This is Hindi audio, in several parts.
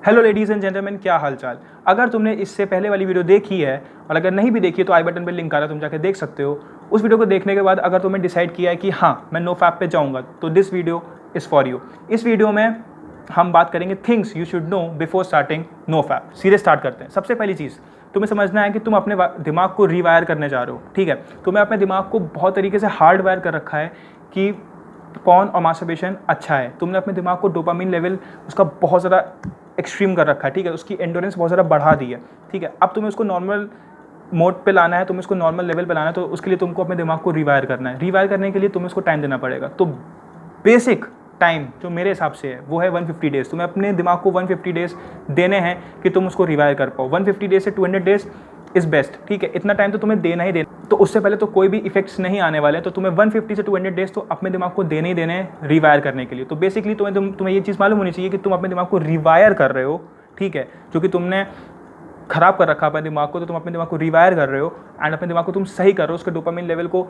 हेलो लेडीज़ एंड जेंटलमैन, क्या हाल चाल। अगर तुमने इससे पहले वाली वीडियो देखी है और अगर नहीं भी देखी है तो आई बटन पे लिंक आ रहा है, तुम जाकर देख सकते हो। उस वीडियो को देखने के बाद अगर तुमने डिसाइड किया है कि हाँ मैं नो फैप पे जाऊँगा तो this video is for you. इस वीडियो में हम बात करेंगे things you should know before starting no fap. सीधे स्टार्ट करते हैं। सबसे पहली चीज़ तुम्हें समझना है कि तुम अपने दिमाग को रीवायर करने जा रहे हो। ठीक है, तुम्हें अपने दिमाग को बहुत तरीके से हार्ड वायर कर रखा है कि पॉर्न और मास्टरबेशन अच्छा है। तुमने अपने दिमाग को डोपामिन लेवल उसका बहुत ज़्यादा एक्सट्रीम कर रखा है। ठीक है, उसकी एंडोरेंस बहुत ज़्यादा बढ़ा दी है। ठीक है, अब तुम्हें उसको नॉर्मल मोड पे लाना है, तुम्हें उसको नॉर्मल लेवल पे लाना है, तो उसके लिए तुमको अपने दिमाग को रिवायर करना है। रिवायर करने के लिए तुम्हें उसको टाइम देना पड़ेगा। तो बेसिक टाइम जो मेरे हिसाब से है वो है 150 डेज़। तुम्हें अपने दिमाग को 150 डेज़ देने हैं कि तुम उसको रिवायर कर पाओ। 150 डेज से 200 डेज़ इज़ बेस्ट। ठीक है, इतना टाइम तो तुम्हें देना ही देना। तो उससे पहले तो कोई भी इफेक्ट्स नहीं आने वाले, तो तुम्हें 150 से 200 डेज़ तो अपने दिमाग को देने ही देने हैं रिवायर करने के लिए। तो बेसिकली तुम्हें ये चीज़ मालूम होनी चाहिए कि तुम अपने दिमाग को रिवायर कर रहे हो। ठीक है, जो कि तुमने ख़राब कर रखा अपने दिमाग को, तो तुम अपने दिमाग को रिवायर कर रहे हो एंड अपने दिमाग को तुम सही कर रहे हो। उसके डोपामिन लेवल को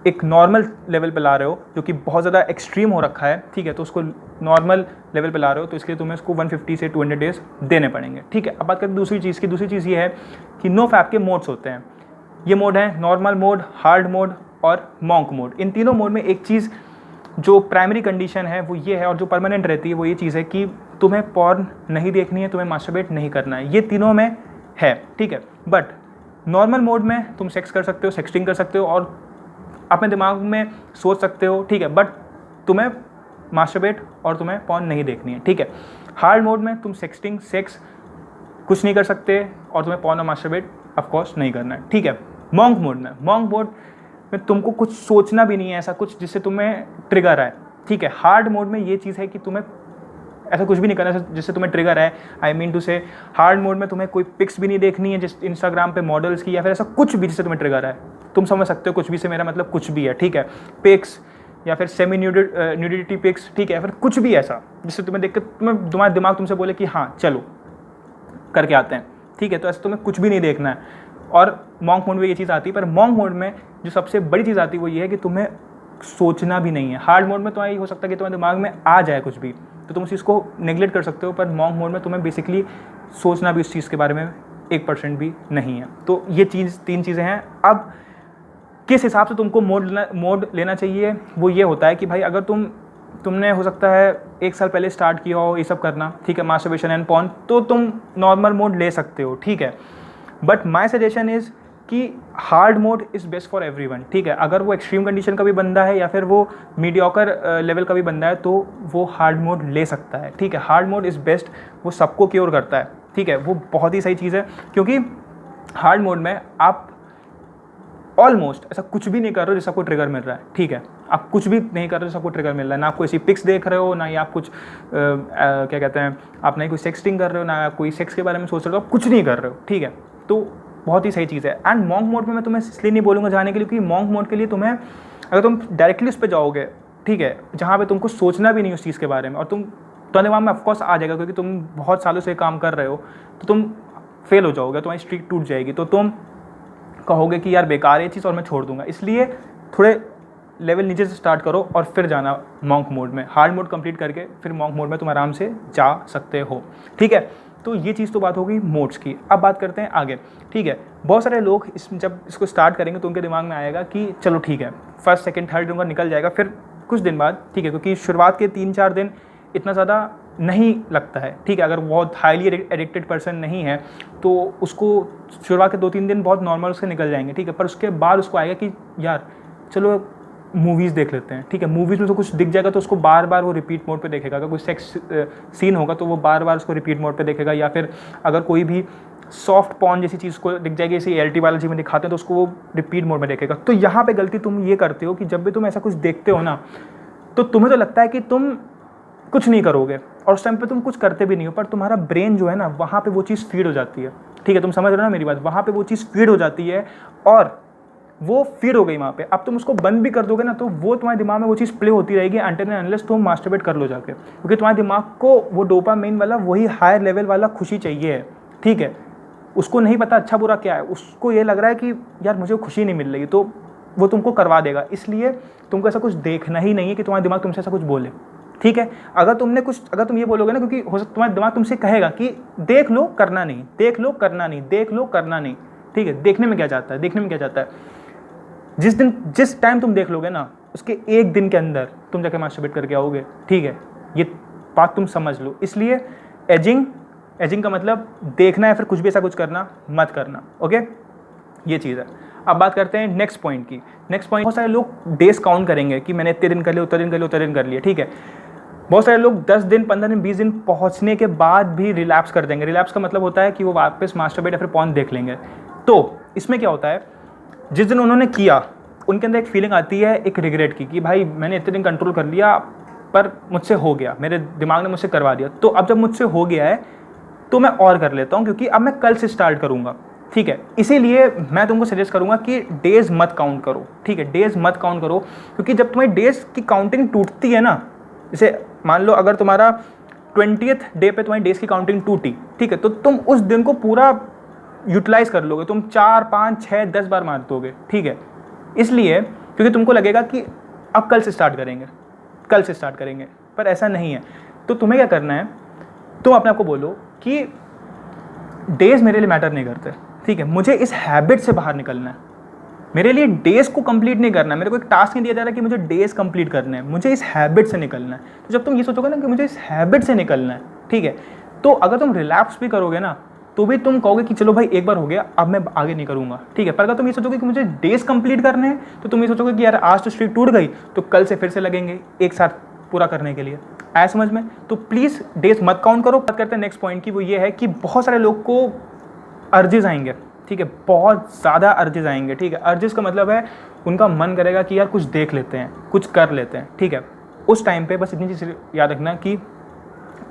एक नॉर्मल लेवल पे ला रहे हो जो कि बहुत ज़्यादा एक्सट्रीम हो रखा है। ठीक है, तो उसको नॉर्मल लेवल पे ला रहे हो, तो इसलिए तुम्हें इसको 150 से 200 डेज़ देने पड़ेंगे। ठीक है, अब बात करें दूसरी चीज़ की। दूसरी चीज़ ये है कि नो फैप के मोड्स होते हैं। ये मोड हैं नॉर्मल मोड, हार्ड मोड और मॉन्क मोड। इन तीनों मोड में एक चीज़ जो प्राइमरी कंडीशन है वो ये है, और जो परमानेंट रहती है वो ये चीज़ है कि तुम्हें पॉर्न नहीं देखनी है, तुम्हें मास्टरबेट नहीं करना है। ये तीनों में है। ठीक है, बट नॉर्मल मोड में तुम सेक्स कर सकते हो, सेक्सटिंग कर सकते हो और अपने दिमाग में सोच सकते हो। ठीक है, बट तुम्हें मास्टरबेट और तुम्हें पॉर्न नहीं देखनी है। ठीक है, हार्ड मोड में तुम सेक्सटिंग, सेक्स कुछ नहीं कर सकते और तुम्हें पॉर्न और मास्टरबेट ऑफकोर्स नहीं करना है। ठीक है, मॉन्क मोड में तुमको कुछ सोचना भी नहीं है, ऐसा कुछ जिससे तुम्हें ट्रिगर आए। ठीक है, हार्ड मोड में ये चीज़ है कि तुम्हें ऐसा कुछ भी नहीं करना जिससे तुम्हें ट्रिगर है। आई मीन टू से हार्ड मोड में तुम्हें कोई पिक्स भी नहीं देखनी है जिस इंस्टाग्राम पे मॉडल्स की, या फिर ऐसा कुछ भी जिससे तुम्हें ट्रिगर है। तुम समझ सकते हो कुछ भी से मेरा मतलब कुछ भी है। ठीक है, पिक्स या फिर सेमी न्यूडिटी पिक्स। ठीक है, या फिर कुछ भी ऐसा जिससे तुम्हें देख कर तुम्हारा दिमाग तुमसे बोले कि हाँ चलो करके आते हैं। ठीक है, तो ऐसा तुम्हें कुछ भी नहीं देखना है। और मॉन्क मोड में ये चीज़ आती है, पर मॉन्क मोड में जो सबसे बड़ी चीज़ आती है वो ये है कि तुम्हें सोचना भी नहीं है। हार्ड मोड में तो ये हो सकता है कि तुम्हारे दिमाग में आ जाए कुछ भी, तो तुम उस चीज़ को नेगलेक्ट कर सकते हो, पर मॉन्क मोड में तुम्हें बेसिकली सोचना भी उस चीज़ के बारे में 1% भी नहीं है। तो ये तीन चीज़ें हैं। अब किस हिसाब से तुमको मोड लेना चाहिए वो ये होता है कि भाई अगर तुमने हो सकता है 1 साल पहले स्टार्ट किया हो ये सब करना, ठीक है, मास्टरबेशन एंड पॉर्न, तो तुम नॉर्मल मोड ले सकते हो। ठीक है, बट माई सजेशन इज़ कि hard mode is best for everyone. ठीक है, अगर वो एक्सट्रीम कंडीशन का भी बंदा है या फिर वो मीडियोकर लेवल का भी बंदा है तो वो हार्ड मोड ले सकता है। ठीक है, हार्ड मोड इज़ बेस्ट, वो सबको क्योर करता है। ठीक है, वो बहुत ही सही चीज़ है, क्योंकि हार्ड मोड में आप ऑलमोस्ट ऐसा कुछ भी नहीं कर रहे हो जिससे आपको ट्रिगर मिल रहा है। ठीक है, आप कुछ भी नहीं कर रहे हो जिससे आपको ट्रिगर मिल रहा है। ना आप कोई ऐसी पिक्स देख रहे हो, ना ही आप कुछ क्या कहते हैं, आप नहीं कोई सेक्सटिंग कर रहे हो, ना आप कोई सेक्स के बारे में सोच रहे हो, आप कुछ नहीं कर रहे हो। ठीक है, तो बहुत ही सही चीज़ है। एंड मॉन्क मोड में मैं तुम्हें इसलिए नहीं बोलूँगा जाने के लिए, क्योंकि मॉन्क मोड के लिए तुम्हें अगर तुम डायरेक्टली उस पर जाओगे, ठीक है, जहाँ पे तुमको सोचना भी नहीं उस चीज़ के बारे में, और तुम्हारे दिमाग में ऑफकोर्स आ जाएगा क्योंकि तुम बहुत सालों से काम कर रहे हो, तो तुम फेल हो जाओगे, तुम्हारी स्ट्रीक टूट जाएगी, तो तुम कहोगे कि यार बेकार है ये चीज़ और मैं छोड़ दूंगा। इसलिए थोड़े लेवल नीचे से स्टार्ट करो और फिर जाना मॉन्क मोड में। हार्ड मोड कंप्लीट करके फिर मॉन्क मोड में तुम आराम से जा सकते हो। ठीक है, तो ये चीज़ तो बात हो गई मोड्स की। अब बात करते हैं आगे। ठीक है, बहुत सारे लोग जब इसको स्टार्ट करेंगे तो उनके दिमाग में आएगा कि चलो ठीक है, फर्स्ट सेकंड थर्ड दिन का निकल जाएगा, फिर कुछ दिन बाद, ठीक है, क्योंकि शुरुआत के 3-4 दिन इतना ज़्यादा नहीं लगता है। ठीक है, अगर बहुत हाईली एडिक्टेड पर्सन नहीं है तो उसको शुरुआत के 2-3 दिन बहुत नॉर्मल उसके निकल जाएंगे। ठीक है, पर उसके बाद उसको आएगा कि यार चलो मूवीज़ देख लेते हैं। ठीक है, मूवीज़ में तो कुछ दिख जाएगा तो उसको बार बार वो रिपीट मोड पे देखेगा। अगर कोई सेक्स सीन होगा तो वो बार बार उसको रिपीट मोड पे देखेगा, या फिर अगर कोई भी सॉफ्ट पॉर्न जैसी चीज़ को दिख जाएगी, जैसे एलटी वाला जी में दिखाते हैं, तो उसको वो रिपीट मोड में देखेगा। तो यहाँ पर गलती तुम ये करते हो कि जब भी तुम ऐसा कुछ देखते हो ना, तो तुम्हें तो लगता है कि तुम कुछ नहीं करोगे, और उस टाइम पे तुम कुछ करते भी नहीं हो, पर तुम्हारा ब्रेन जो है ना वहाँ पे वो चीज़ फीड हो जाती है। ठीक है, तुम समझ रहे हो ना मेरी बात, वहाँ पे वो चीज़ फीड हो जाती है, और वो फीड हो गई वहाँ पे। अब तुम उसको बंद भी कर दोगे ना तो वो तुम्हारे दिमाग में वो चीज़ प्ले होती रहेगी अनटिल एंड अनलेस तुम मास्टरबेट कर लो जाके, क्योंकि तुम्हारे दिमाग को वो डोपामाइन वाला वही हायर लेवल वाला खुशी चाहिए है। ठीक है, उसको नहीं पता अच्छा बुरा क्या है, उसको ये लग रहा है कि यार मुझे खुशी नहीं मिल रही, तो वो तुमको करवा देगा। इसलिए तुमको ऐसा कुछ देखना ही नहीं है कि तुम्हारा दिमाग तुमसे ऐसा कुछ बोले। ठीक है। अगर तुम ये बोलोगे ना, क्योंकि हो सकता तुम्हारा दिमाग तुमसे कहेगा कि देख लो करना नहीं, देख लो करना नहीं, देख लो करना नहीं, ठीक है। देखने में क्या जाता है, देखने में क्या जाता है, जिस टाइम तुम देख लोगे ना, उसके एक दिन के अंदर तुम जाके मास्टरबेट करके आओगे, ठीक है। ये बात तुम समझ लो। इसलिए एजिंग का मतलब देखना है, फिर कुछ भी ऐसा कुछ करना मत करना, ओके। ये चीज़ है। अब बात करते हैं नेक्स्ट पॉइंट की। नेक्स्ट पॉइंट, बहुत सारे लोग डेज काउंट करेंगे कि मैंने इतने दिन कर लिया, उतने दिन कर लिया, उतने दिन कर लिया, ठीक है। बहुत सारे लोग 10 दिन, 15 दिन, 20 दिन पहुंचने के बाद भी रिलैप्स कर देंगे। रिलैप्स का मतलब होता है कि वो वापस मास्टरबेट या फिर पॉर्न देख लेंगे। तो इसमें क्या होता है, जिस दिन उन्होंने किया उनके अंदर एक फीलिंग आती है, एक रिग्रेट की, कि भाई मैंने इतने दिन कंट्रोल कर लिया पर मुझसे हो गया, मेरे दिमाग ने मुझसे करवा दिया, तो अब जब मुझसे हो गया है तो मैं और कर लेता हूँ, क्योंकि अब मैं कल से स्टार्ट करूँगा, ठीक है। इसीलिए मैं तुमको सजेस्ट करूँगा कि डेज मत काउंट करो, ठीक है। डेज मत काउंट करो, क्योंकि जब तुम्हारी डेज की काउंटिंग टूटती है ना, जैसे मान लो अगर तुम्हारा 20th डे पे तुम्हारी डेज की काउंटिंग टूटी, ठीक है, तो तुम उस दिन को पूरा यूटिलाइज कर लोगे, तुम 4, 5, 6, 10 बार मार दोगे, ठीक है। इसलिए क्योंकि तुमको लगेगा कि अब कल से स्टार्ट करेंगे, कल से स्टार्ट करेंगे, पर ऐसा नहीं है। तो तुम्हें क्या करना है, तुम अपने आप को बोलो कि डेज मेरे लिए मैटर नहीं करते, ठीक है। मुझे इस हैबिट से बाहर निकलना है, मेरे लिए डेज को कंप्लीट नहीं करना है, मेरे को एक टास्क नहीं दिया जा रहा कि मुझे डेज कंप्लीट करने हैं, मुझे इस हैबिट से निकलना है। तो जब तुम ये सोचोगे ना कि मुझे इस हैबिट से निकलना है, ठीक है, तो अगर तुम रिलैप्स भी करोगे ना, तो भी तुम कहोगे कि चलो भाई एक बार हो गया, अब मैं आगे नहीं करूँगा, ठीक है। पर अगर तुम ये सोचोगे कि मुझे डेज कंप्लीट करने हैं, तो तुम ये सोचोगे कि यार आज तो स्ट्रीक टूट गई, तो कल से फिर से लगेंगे एक साथ पूरा करने के लिए, आया समझ में। तो प्लीज़ डेज मत काउंट करो। बात करते हैं नेक्स्ट पॉइंट की, वो ये है कि बहुत सारे लोग को अर्जेस आएंगे, ठीक है, बहुत ज़्यादा अर्जेस आएंगे, ठीक है। अर्जेस का मतलब है उनका मन करेगा कि यार कुछ देख लेते हैं, कुछ कर लेते हैं, ठीक है। उस टाइम पे बस इतनी चीज़ याद रखना कि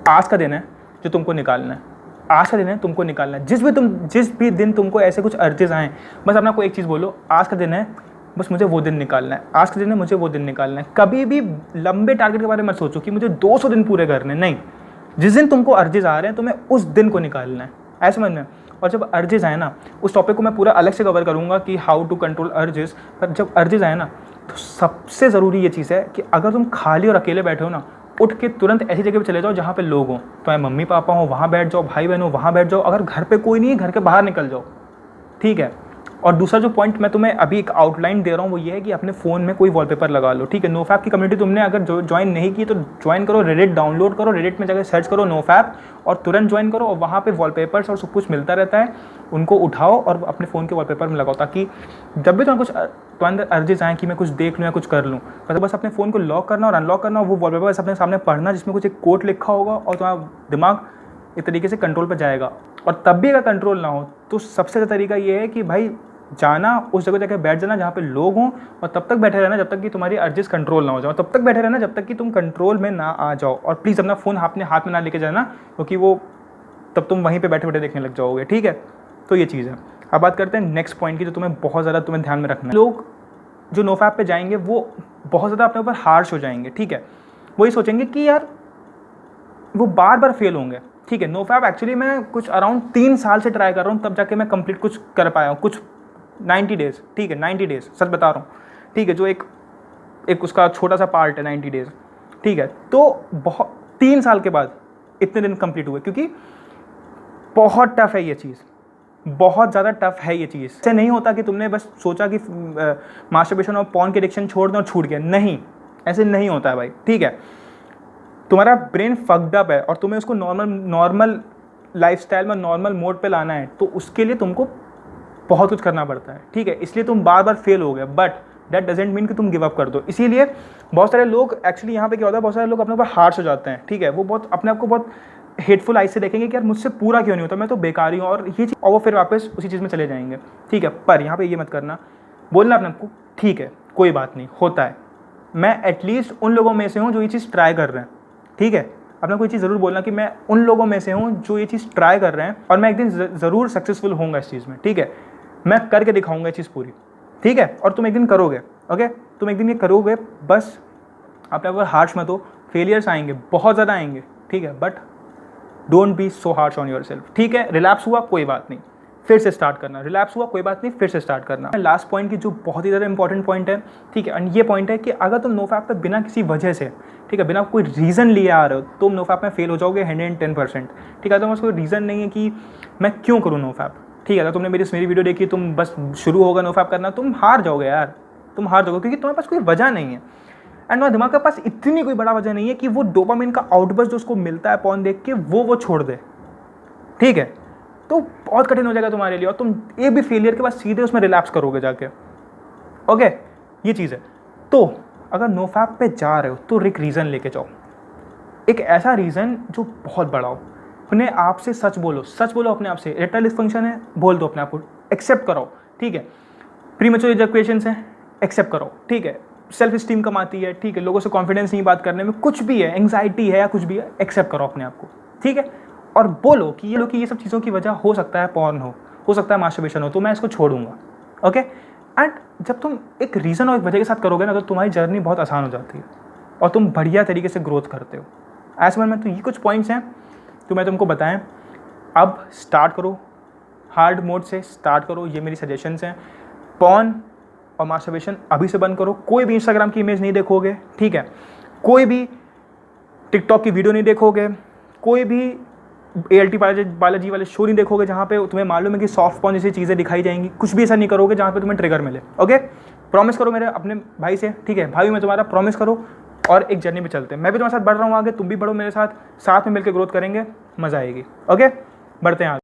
आज का दिन है जो तुमको निकालना है, आज का दिन है तुमको निकालना है। जिस भी दिन तुमको ऐसे कुछ अर्जेस आएँ, बस अपना को एक चीज़ बोलो, आज का दिन है, बस मुझे वो दिन निकालना है, आज के दिन है मुझे वो दिन निकालना है। कभी भी लंबे टारगेट के बारे में मत सोचो कि मुझे 200 दिन पूरे करने, नहीं। जिस दिन तुमको अर्जेस आ रहे हैं तुम्हें उस दिन को निकालना है, ऐसे समझना। और जब अर्जेस आए ना, उस टॉपिक को मैं पूरा अलग से कवर करूँगा कि हाउ टू कंट्रोल अर्जेस। पर जब अर्जेस आए ना, तो सबसे ज़रूरी ये चीज़ है कि अगर तुम खाली और अकेले बैठे हो ना, उठ के तुरंत ऐसी जगह पे चले जाओ जहाँ पे लोग हों, तो मम्मी पापा हो वहाँ बैठ जाओ, भाई बहन हो वहाँ बैठ जाओ। अगर घर पे कोई नहीं है, घर के बाहर निकल जाओ, ठीक है। और दूसरा जो पॉइंट मैं तुम्हें अभी एक आउटलाइन दे रहा हूँ, वो ये है कि अपने फ़ोन में कोई वॉलपेपर लगा लो, ठीक है। नोफैप की कम्युनिटी तुमने अगर ज्वाइन नहीं की तो ज्वाइन करो, रेडिट डाउनलोड करो, रेडिट में जाकर सर्च करो नोफैप और तुरंत ज्वाइन करो। और वहाँ पे वॉलपेपर्स और सब कुछ मिलता रहता है, उनको उठाओ और अपने फ़ोन के वॉलपेपर में लगाओ, ताकि जब भी तुम्हें कुछ तो अंदर अर्जेस आएँ कि मैं कुछ देख लूँ या कुछ कर लूँ, तो बस अपने फ़ोन को लॉक करना और अनलॉक करना, वो वॉलपेपर अपने सामने पढ़ना जिसमें कुछ एक कोड लिखा होगा, और तुम्हारा दिमाग एक तरीके से कंट्रोल पर जाएगा। और तब भी अगर कंट्रोल ना हो तो सबसे अच्छा तरीका ये है कि भाई जाना उस जगह जाकर बैठ जाना जहाँ पे लोग हों, और तब तक बैठे रहना जब तक कि तुम्हारी अर्जेस कंट्रोल ना हो जाओ, तब तक बैठे रहना जब तक कि तुम कंट्रोल में ना आ जाओ। और प्लीज़ अपना फ़ोन अपने हाथ में ना लेके जाना, क्योंकि वो तब तुम वहीं पे बैठे बैठे देखने लग जाओगे, ठीक है। तो ये चीज़ है। अब बात करते हैं नेक्स्ट पॉइंट की, जो तुम्हें बहुत ज़्यादा ध्यान में रखना है। लोग जो नोफैप पे जाएंगे वो बहुत ज़्यादा अपने ऊपर हार्श हो जाएंगे, ठीक है। वही सोचेंगे कि यार वो बार बार फेल होंगे, ठीक है। नोफैप एक्चुअली मैं कुछ अराउंड 3 साल से ट्राई कर रहा हूँ, तब जाके मैं कंप्लीट कुछ कर पाया हूँ, कुछ 90 डेज़, ठीक है, 90 डेज़ सच बता रहा हूँ, ठीक है। जो एक उसका छोटा सा पार्ट है 90 डेज़, ठीक है। तो बहुत 3 साल के बाद इतने दिन कंप्लीट हुए, क्योंकि बहुत टफ है ये चीज़, बहुत ज़्यादा टफ है ये चीज़। ऐसे नहीं होता कि तुमने बस सोचा कि मास्टरबेशन और पॉर्न की एडिक्शन छोड़ दो और छूट गया, नहीं, ऐसे नहीं होता है भाई, ठीक है। तुम्हारा ब्रेन फक्ड अप है और तुम्हें उसको नॉर्मल लाइफस्टाइल में नॉर्मल मोड पे लाना है, तो उसके लिए तुमको बहुत कुछ करना पड़ता है, ठीक है। इसलिए तुम बार बार फेल हो गए, बट दैट डजेंट मीन कि तुम गिव अप कर दो। इसीलिए बहुत सारे लोग एक्चुअली यहाँ पे क्या होता है, बहुत सारे लोग अपने ऊपर हार्श हो जाते हैं, ठीक है। वो बहुत अपने आप को बहुत हेटफुल आइज से देखेंगे कि यार मुझसे पूरा क्यों नहीं होता, मैं तो बेकार ही हूँ, और ये चीज़, और वो फिर वापस उसी चीज़ में चले जाएंगे, ठीक है। पर यहाँ पे ये मत करना, बोलना अपने आपको ठीक है कोई बात नहीं, होता है, मैं एटलीस्ट उन लोगों में से हूँ जो ये चीज़ ट्राई कर रहे हैं, ठीक है। अपना कोई चीज़ ज़रूर बोलना कि मैं उन लोगों में से हूँ जो ये चीज़ ट्राई कर रहे हैं, और मैं एक दिन ज़रूर सक्सेसफुल होऊंगा इस चीज़ में, ठीक है। मैं करके दिखाऊंगा ये चीज़ पूरी, ठीक है। और तुम एक दिन करोगे, ओके, तुम एक दिन ये करोगे, बस अपने ऊपर हार्श मत हो। फेलियर्स आएंगे, बहुत ज़्यादा आएंगे, ठीक है, but don't be so harsh on your self, ठीक है। रिलैप्स हुआ कोई बात नहीं, फिर से स्टार्ट करना। रिलैप्स हुआ कोई बात नहीं, फिर से स्टार्ट करना। लास्ट पॉइंट की जो बहुत ही ज़्यादा इंपॉर्टेंट पॉइंट है, ठीक है, एंड ये पॉइंट है कि अगर तुम नो फैप पे बिना किसी वजह से, ठीक है, बिना कोई रीज़न लिए आ रहे हो, तुम नो फैप में फेल हो जाओगे 110%। ठीक है, तो उसको रीज़न नहीं है कि मैं क्यों करूँ नो फैप। ठीक है, अगर तुमने मेरी वीडियो देखी, तुम बस शुरू होगा नो फैप करना, तुम हार जाओगे यार, तुम हार जाओगे, क्योंकि तुम्हारे पास कोई वजह नहीं है। एंड तुम्हारे दिमाग के पास इतनी कोई बड़ा वजह नहीं है कि वो डोपामिन का आउटबर्स्ट जो उसको मिलता है पॉर्न देख के वो छोड़ दे। ठीक है, तो बहुत कठिन हो जाएगा तुम्हारे लिए, और तुम एक भी फेलियर के बाद सीधे उसमें रिलैप्स करोगे जाके। ओके, ये चीज़ है। तो अगर नो फैप पे जा रहे हो तो एक रीज़न लेके जाओ, एक ऐसा रीज़न जो बहुत बड़ा हो। अपने आप से सच बोलो अपने आप से। इरेक्टाइल डिसफंक्शन है, बोल दो अपने आप को, एक्सेप्ट करो। ठीक है, प्रीमेच्योर इजैकुलेशंस है, एक्सेप्ट करो। ठीक है, सेल्फ स्टीम कम आती है, ठीक है, लोगों से कॉन्फिडेंस नहीं बात करने में, कुछ भी है, एंग्जाइटी है या कुछ भी है, एक्सेप्ट करो अपने आप को। ठीक है, और बोलो कि ये सब चीज़ों की वजह हो सकता है पॉर्न हो सकता है मास्टरबेशन हो, तो मैं इसको छोड़ूंगा। ओके, एंड जब तुम एक रीज़न और एक वजह के साथ करोगे ना, तो तुम्हारी जर्नी बहुत आसान हो जाती है और तुम बढ़िया तरीके से ग्रोथ करते हो। एज पर मैं तो ये कुछ पॉइंट्स हैं तो मैं तुमको बताएं। अब स्टार्ट करो, हार्ड मोड से स्टार्ट करो, ये मेरी सजेशंस हैं। पॉर्न और मास्टरबेशन अभी से बंद करो। कोई भी इंस्टाग्राम की इमेज नहीं देखोगे, ठीक है, कोई भी टिकटॉक की वीडियो नहीं देखोगे, कोई भी ALT बालाजी वाले शो नहीं देखोगे जहाँ पे तुम्हें मालूम है कि सॉफ्ट पॉर्न जैसी चीज़ें दिखाई जाएंगी। कुछ भी ऐसा नहीं करोगे जहाँ पे तुम्हें ट्रिगर मिले। ओके, प्रॉमिस करो मेरे अपने भाई से, ठीक है, भाई मैं तुम्हारा, प्रॉमिस करो, और एक जर्नी पे चलते हैं। मैं भी तुम्हारे साथ बढ़ रहा हूँ आगे, तुम भी बढ़ो मेरे साथ में मिलकर ग्रोथ करेंगे, मज़ा आएगी। ओके, बढ़ते हैं आगे।